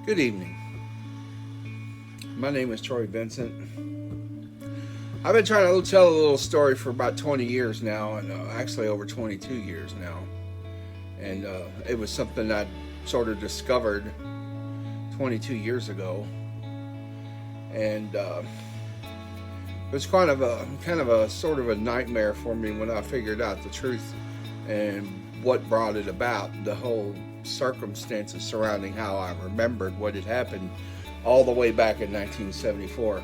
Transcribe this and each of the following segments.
Good evening. My name is Troy Vincent. I've been trying to tell a little story for about 20 years now, and actually over 22 years now. And it was something I sort of discovered 22 years ago, and it was kind of a sort of a nightmare for me when I figured out the truth and what brought it about. The whole circumstances surrounding how I remembered what had happened all the way back in 1974.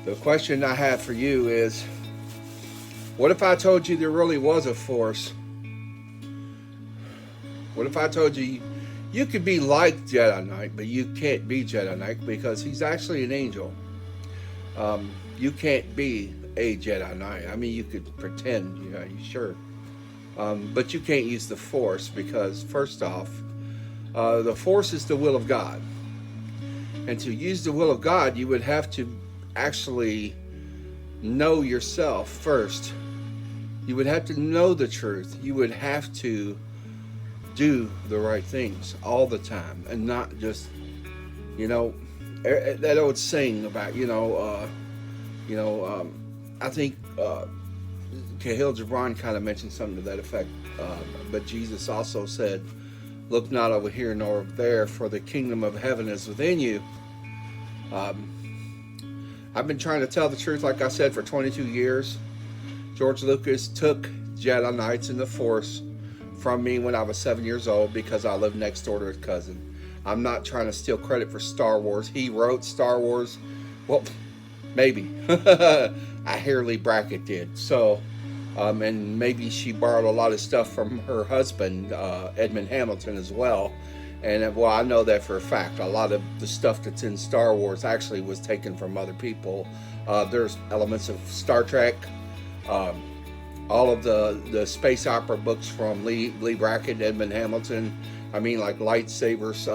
The question I have for you is, what if I told you there really was a force? What if I told you you could be like Jedi Knight, but you can't be Jedi Knight because he's actually an angel? You can't be a Jedi Knight. I mean, you could pretend, you sure. But you can't use the Force because, first off, the Force is the will of God. And to use the will of God, you would have to actually know yourself first. You would have to know the truth. You would have to do the right things all the time and not just, that old saying about, I think Kahil Gibran kind of mentioned something to that effect. But Jesus also said, "Look not over here nor over there, for the kingdom of heaven is within you." I've been trying to tell the truth, like I said, for 22 years. George Lucas took Jedi Knights and the Force from me when I was 7 years old because I lived next door to his cousin. I'm not trying to steal credit for Star Wars. He wrote Star Wars. Well, maybe. I hear Lee Brackett did. So, and maybe she borrowed a lot of stuff from her husband, Edmund Hamilton, as well. And well, I know that for a fact. A lot of the stuff that's in Star Wars actually was taken from other people. There's elements of Star Trek. All of the space opera books from Lee Brackett, Edmund Hamilton. I mean, like lightsabers,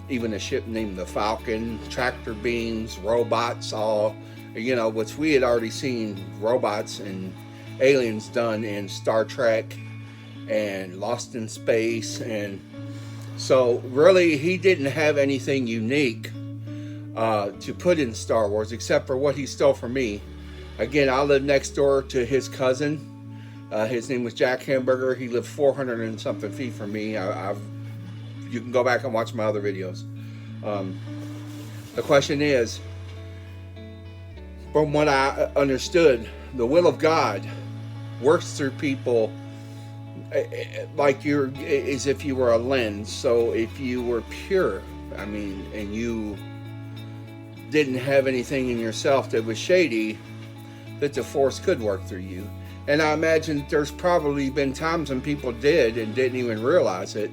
even a ship named the Falcon, tractor beams, robots, all, which we had already seen robots and aliens done in Star Trek and Lost in Space. And so really he didn't have anything unique to put in Star Wars except for what he stole from me. Again, I lived next door to his cousin. His name was Jack Hamburger. He lived 400 and something feet from me. You can go back and watch my other videos. The question is, from what I understood, the will of God works through people like as if you were a lens. So if you were pure, and you didn't have anything in yourself that was shady, that the Force could work through you. And I imagine there's probably been times when people did and didn't even realize it.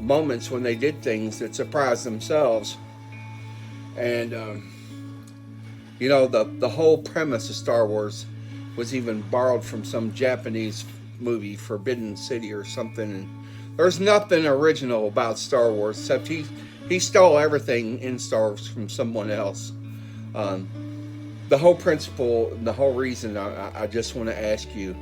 Moments when they did things that surprised themselves. And, the whole premise of Star Wars was even borrowed from some Japanese movie, Forbidden City or something. And there's nothing original about Star Wars except he stole everything in Star Wars from someone else. The whole principle, the whole reason I just want to ask you,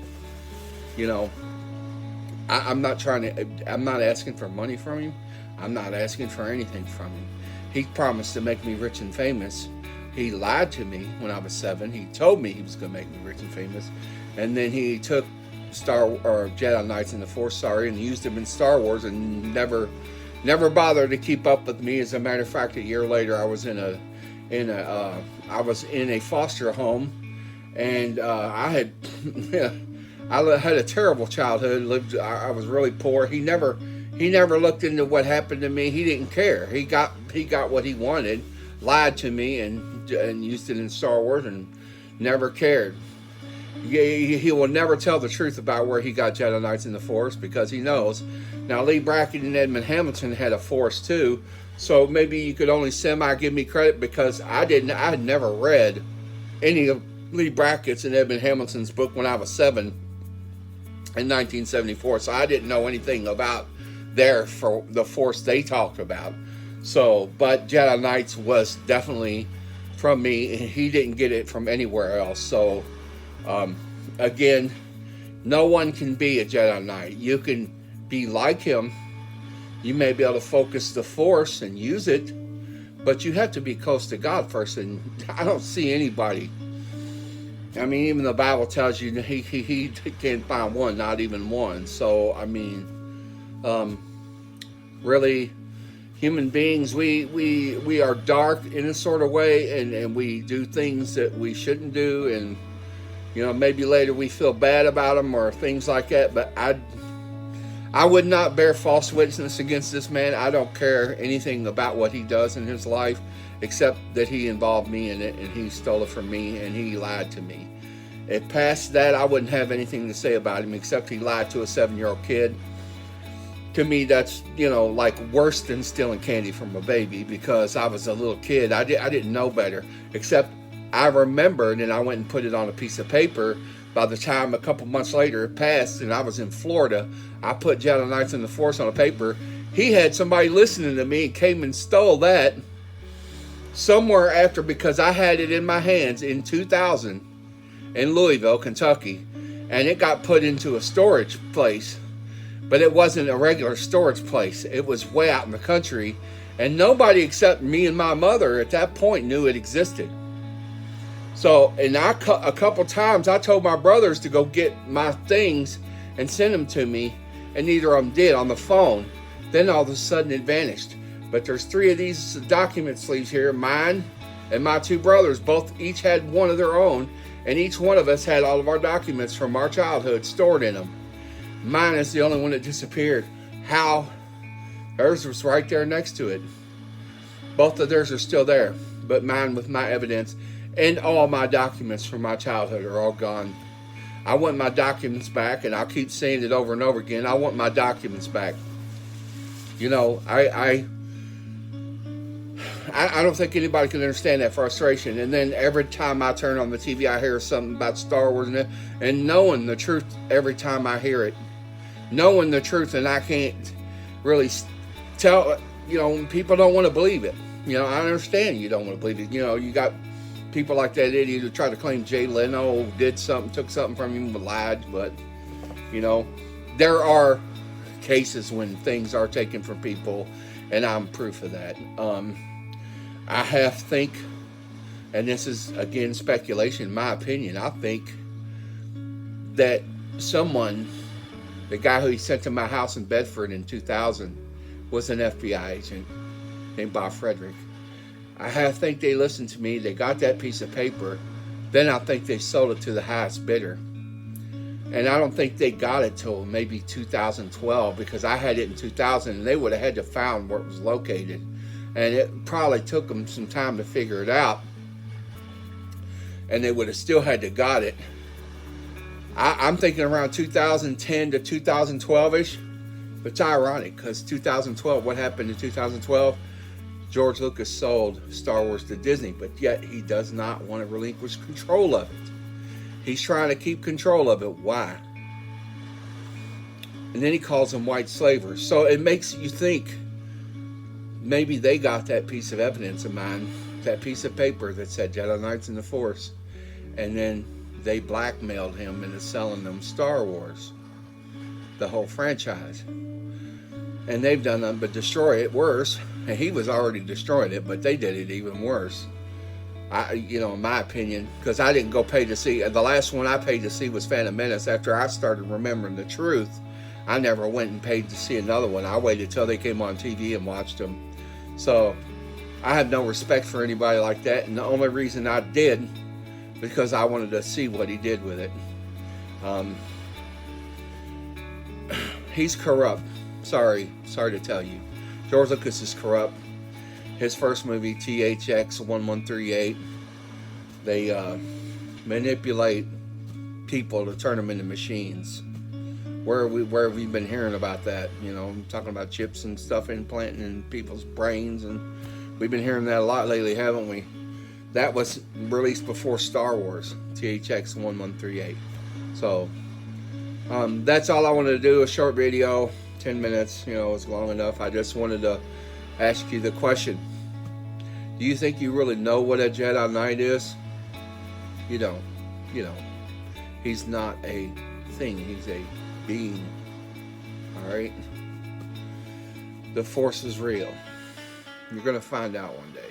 I'm not asking for money from him. I'm not asking for anything from him. He promised to make me rich and famous. He lied to me when I was 7. He told me he was going to make me rich and famous. And then he took Jedi Knights in the Force, and used them in Star Wars and never bothered to keep up with me. As a matter of fact, a year later, I was in a foster home, and I had a terrible childhood. I was really poor. He never looked into what happened to me. He didn't care. He got what he wanted, lied to me, and used it in Star Wars, and never cared. He will never tell the truth about where he got Jedi Knights in the Force because he knows. Now, Lee Brackett and Edmund Hamilton had a Force too. So maybe you could only give me credit because I had never read any of Lee Brackett's and Edmund Hamilton's book when I was 7 in 1974. So I didn't know anything about for the Force they talked about. So, but Jedi Knights was definitely from me, and he didn't get it from anywhere else. So, again, no one can be a Jedi Knight. You can be like him. You may be able to focus the force and use it, but you have to be close to God first. And I don't see anybody. I mean, even the Bible tells you he can't find one, not even one. So, I mean, really, human beings, we are dark in a sort of way, and we do things that we shouldn't do, and maybe later we feel bad about them or things like that. But I would not bear false witness against this man. I don't care anything about what he does in his life, except that he involved me in it, and he stole it from me, and he lied to me. If past that, I wouldn't have anything to say about him, except he lied to a 7-year-old kid. To me, that's, like worse than stealing candy from a baby, because I was a little kid. I didn't know better, except I remembered, and I went and put it on a piece of paper. By the time a couple months later it passed and I was in Florida, I put Jedi Knights in the Force on a paper. He had somebody listening to me and came and stole that somewhere after, because I had it in my hands in 2000 in Louisville, Kentucky, and it got put into a storage place. But it wasn't a regular storage place. It was way out in the country, and nobody except me and my mother at that point knew it existed. So, and a couple times I told my brothers to go get my things and send them to me, and neither of them did on the phone. Then all of a sudden it vanished. But there's 3 of these document sleeves here, mine and my 2 brothers, each had one of their own, and each one of us had all of our documents from our childhood stored in them. Mine is the only one that disappeared. How? Hers was right there next to it. Both of theirs are still there, but mine with my evidence. And all my documents from my childhood are all gone. I want my documents back, and I'll keep saying it over and over again. I want my documents back. I don't think anybody can understand that frustration. And then every time I turn on the TV, I hear something about Star Wars, and knowing the truth every time I hear it. Knowing the truth, and I can't really tell, people don't want to believe it. I understand you don't want to believe it. You got people like that idiot who tried to claim Jay Leno did something, took something from him, but lied. But, there are cases when things are taken from people, and I'm proof of that. I think, and this is, again, speculation, my opinion, I think that the guy who he sent to my house in Bedford in 2000 was an FBI agent named Bob Frederick. I think they listened to me. They got that piece of paper. Then I think they sold it to the highest bidder. And I don't think they got it till maybe 2012, because I had it in 2000, and they would have had to find where it was located. And it probably took them some time to figure it out. And they would have still had to got it. I'm thinking around 2010 to 2012-ish. But it's ironic, because 2012, what happened in 2012? George Lucas sold Star Wars to Disney, but yet he does not want to relinquish control of it. He's trying to keep control of it. Why? And then he calls them white slavers. So it makes you think maybe they got that piece of evidence of mine, that piece of paper that said Jedi Knights in the Force, and then they blackmailed him into selling them Star Wars, the whole franchise. And they've done nothing but destroy it worse. And he was already destroying it, but they did it even worse. In my opinion, because I didn't go pay to see. The last one I paid to see was Phantom Menace. After I started remembering the truth, I never went and paid to see another one. I waited till they came on TV and watched them. So I have no respect for anybody like that. And the only reason I did, because I wanted to see what he did with it. He's corrupt. Sorry to tell you. George Lucas is corrupt. His first movie, THX 1138, they manipulate people to turn them into machines. Where have we been hearing about that? I'm talking about chips and stuff implanting in people's brains, and we've been hearing that a lot lately, haven't we? That was released before Star Wars, THX 1138. So that's all I wanted to do, a short video. 10 minutes, is long enough. I just wanted to ask you the question. Do you think you really know what a Jedi Knight is? You don't. He's not a thing. He's a being. Alright? the force is real. You're going to find out one day.